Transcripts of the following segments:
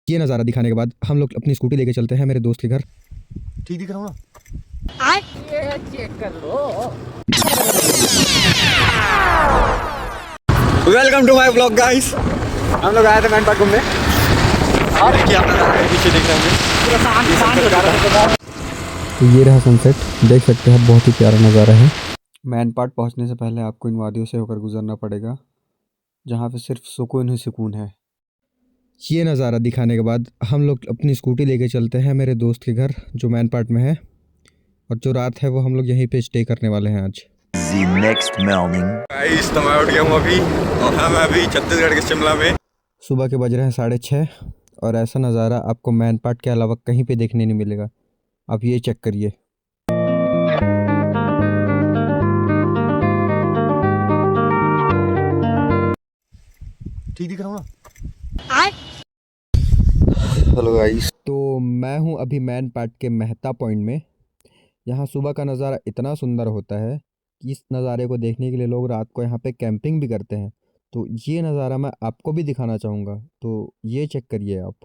ये नज़ारा दिखाने के बाद हम लोग अपनी स्कूटी लेके चलते हैं मेरे दोस्त के घर। ठीक दिख रहा हूँ ना? ये चेक कर लो। Welcome to my blog guys. हम लोग आए थे मैन पार्क घूमने और पीछे देख रहे होंगे। तो ये रहा सनसेट, देख सकते हैं बहुत ही प्यारा नज़ारा है। मैन पार्क पहुंचने से पहले आपको इन वादियों से होकर गुजरना पड़ेगा, जहां पे सिर्फ सुकून ही सुकून है। ये नज़ारा दिखाने के बाद हम लोग अपनी स्कूटी लेके चलते हैं मेरे दोस्त के घर जो मैन पार्क में है, और जो रात है वो हम लोग यहीं पे स्टे करने वाले हैं आज। The next morning. गाइस तो मैं उठ गया हूँ अभी, और हम अभी छत्तीसगढ़ के शिमला में। सुबह के बज रहे हैं 6:30, और ऐसा नज़ारा आपको मैन पार्क के अलावा कहीं पे देखने नहीं मिलेगा। आप ये चेक करिए। ठीक दिख रहा हूँ ना? हेलो गाइस, तो मैं हूँ अभी मैन पार्क के मेहता पॉइंट में। यहाँ सुबह का नज़ारा इतना सुंदर होता है कि इस नज़ारे को देखने के लिए लोग रात को यहाँ पे कैंपिंग भी करते हैं। तो ये नज़ारा मैं आपको भी दिखाना चाहूँगा, तो ये चेक करिए आप।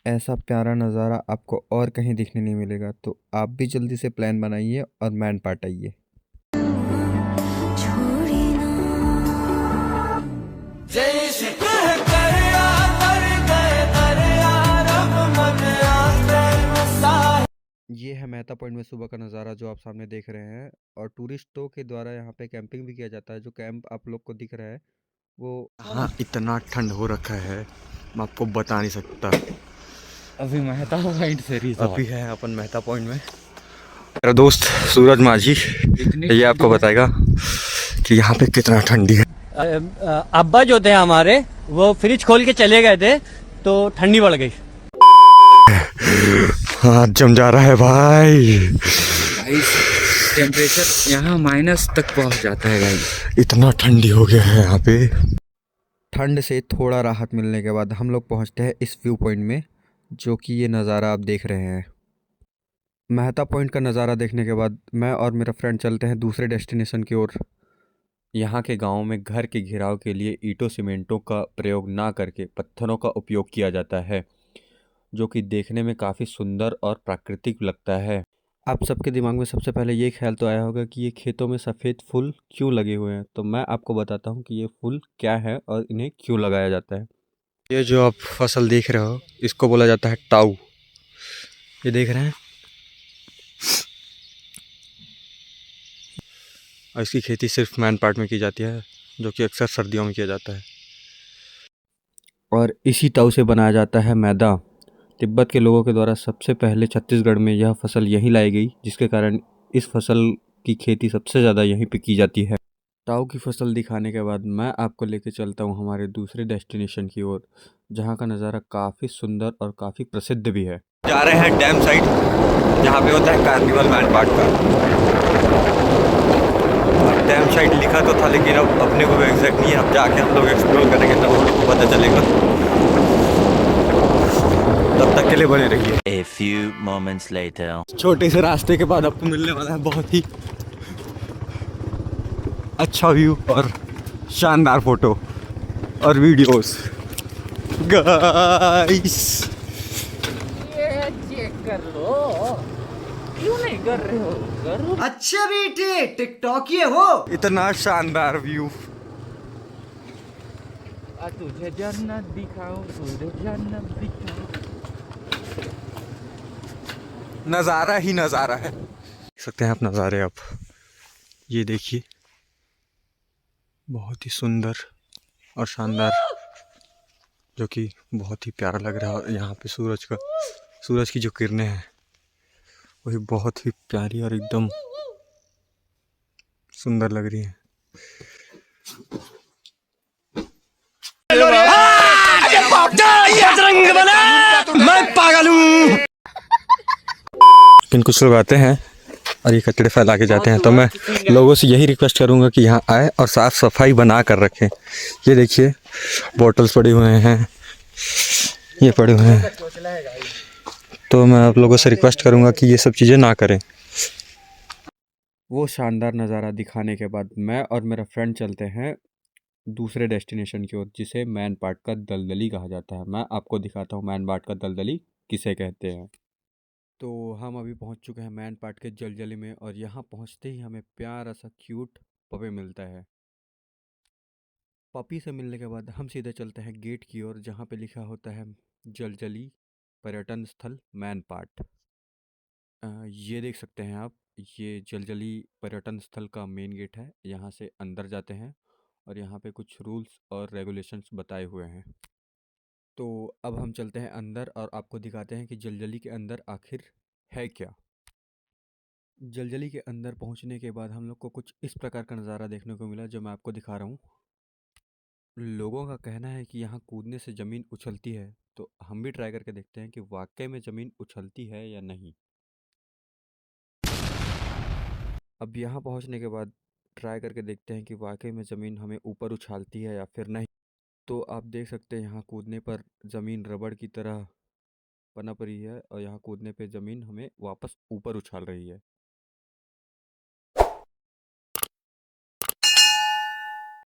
ऐसा प्यारा नज़ारा आपको और कहीं दिखने नहीं मिलेगा। तो आप भी जल्दी से प्लान बनाइए और मैन पार्क आइए। ये है मेहता पॉइंट में सुबह का नज़ारा जो आप सामने देख रहे हैं, और टूरिस्टों के द्वारा यहाँ पे कैंपिंग भी किया जाता है। जो कैंप आप लोग को दिख रहा है वो, हाँ, इतना ठंड हो रखा है मैं आपको बता नहीं सकता। अभी मेहता पॉइंट से अभी है अपन मेहता पॉइंट में। मेरा दोस्त सूरज माझी ये आपको बताएगा कि यहाँ पे कितना ठंडी है। अब्बा जो थे हमारे वो फ्रिज खोल के चले गए थे तो ठंडी बढ़ गई। हाथ जम जा रहा है भाई। टेम्परेचर यहाँ माइनस तक पहुँच जाता है गाइस। इतना ठंडी हो गया है यहाँ पे। ठंड से थोड़ा राहत मिलने के बाद हम लोग पहुँचते हैं इस व्यू पॉइंट में, जो कि ये नज़ारा आप देख रहे हैं। मेहता पॉइंट का नज़ारा देखने के बाद मैं और मेरा फ्रेंड चलते हैं दूसरे डेस्टिनेशन की ओर। यहाँ के गाँव में घर के घिराव के लिए ईंटों सीमेंटों का प्रयोग ना करके पत्थरों का उपयोग किया जाता है, जो कि देखने में काफ़ी सुंदर और प्राकृतिक लगता है। आप सबके दिमाग में सबसे पहले ये ख्याल तो आया होगा कि ये खेतों में सफ़ेद फूल क्यों लगे हुए हैं। तो मैं आपको बताता हूँ कि ये फूल क्या है और इन्हें क्यों लगाया जाता है। ये जो आप फसल देख रहे हो इसको बोला जाता है टाऊ। ये देख रहे हैं, और इसकी खेती सिर्फ मैन पार्क में की जाती है, जो कि अक्सर सर्दियों में किया जाता है। और इसी टाऊ से बनाया जाता है मैदा। तिब्बत के लोगों के द्वारा सबसे पहले छत्तीसगढ़ में यह फसल यहीं लाई गई, जिसके कारण इस फसल की खेती सबसे ज़्यादा यहीं पे की जाती है। टाऊ की फसल दिखाने के बाद मैं आपको लेके चलता हूँ हमारे दूसरे डेस्टिनेशन की ओर, जहाँ का नज़ारा काफ़ी सुंदर और काफ़ी प्रसिद्ध भी है। जा रहे हैं डैम साइड, जहाँ पे होता है कार्निवल मैन पार्क का। अब डैम साइड लिखा तो था, लेकिन अब अपने को भी एग्जैक्ट नहीं है। अब जाके हम लोग एक्सप्लोर करेंगे तब हम लोग को पता चलेगा। तब तक के लिए बने रहिए। A few moments later. छोटे से रास्ते के बाद आपको मिलने वाला है बहुत ही अच्छा व्यू और शानदार फोटो और वीडियोस। गाइस ये चेक कर लो। क्यों नहीं कर रहे हो? करो। अच्छा बेटे टिकटॉक ये हो। इतना शानदार व्यू। तुझे जन्नत दिखाऊं, तुझे जन्नत दिखाऊं। नज़ारा ही नज़ारा है। देख सकते हैं आप नज़ारे। आप ये देखिए, बहुत ही सुंदर और शानदार, जो कि बहुत ही प्यारा लग रहा है। और यहाँ पे सूरज की जो किरणें हैं वही बहुत ही प्यारी और एकदम सुंदर लग रही हैं। मैं पागल हूँ। लेकिन कुछ लोग आते हैं और ये कचड़े फैला के जाते हैं, तो मैं लोगों से यही रिक्वेस्ट करूंगा कि यहाँ आए और साफ़ सफाई बना कर रखें। ये देखिए बॉटल्स पड़े हुए हैं, ये पड़े हुए हैं। तो मैं आप लोगों से रिक्वेस्ट करूंगा कि ये सब चीज़ें ना करें। वो शानदार नज़ारा दिखाने के बाद मैं और मेरा फ्रेंड चलते हैं दूसरे डेस्टिनेशन की ओर, जिसे मैन पार्ट का दलदली कहा जाता है। मैं आपको दिखाता हूँ मैन पार्ट का दलदली किसे कहते हैं। तो हम अभी पहुँच चुके हैं मैन पार्ट के जलजली में, और यहाँ पहुँचते ही हमें प्यारा सा क्यूट पपी मिलता है। पपी से मिलने के बाद हम सीधे चलते हैं गेट की ओर, जहाँ पे लिखा होता है जलजली पर्यटन स्थल मैन पार्ट। ये देख सकते हैं आप, ये जलजली पर्यटन स्थल का मेन गेट है। यहाँ से अंदर जाते हैं और यहाँ पे कुछ रूल्स और रेगुलेशंस बताए हुए हैं। तो अब हम चलते हैं अंदर और आपको दिखाते हैं कि जलजली के अंदर आखिर है क्या। जलजली के अंदर पहुँचने के बाद हम लोग को कुछ इस प्रकार का नज़ारा देखने को मिला, जो मैं आपको दिखा रहा हूँ। लोगों का कहना है कि यहाँ कूदने से ज़मीन उछलती है, तो हम भी ट्राई करके देखते हैं कि वाकई में ज़मीन उछलती है या नहीं। अब यहाँ पहुँचने के बाद ट्राई करके देखते हैं कि वाकई में ज़मीन हमें ऊपर उछालती है या फिर नहीं। तो आप देख सकते हैं यहाँ कूदने पर ज़मीन रबड़ की तरह पनप रही है, और यहाँ कूदने पे ज़मीन हमें वापस ऊपर उछाल रही है।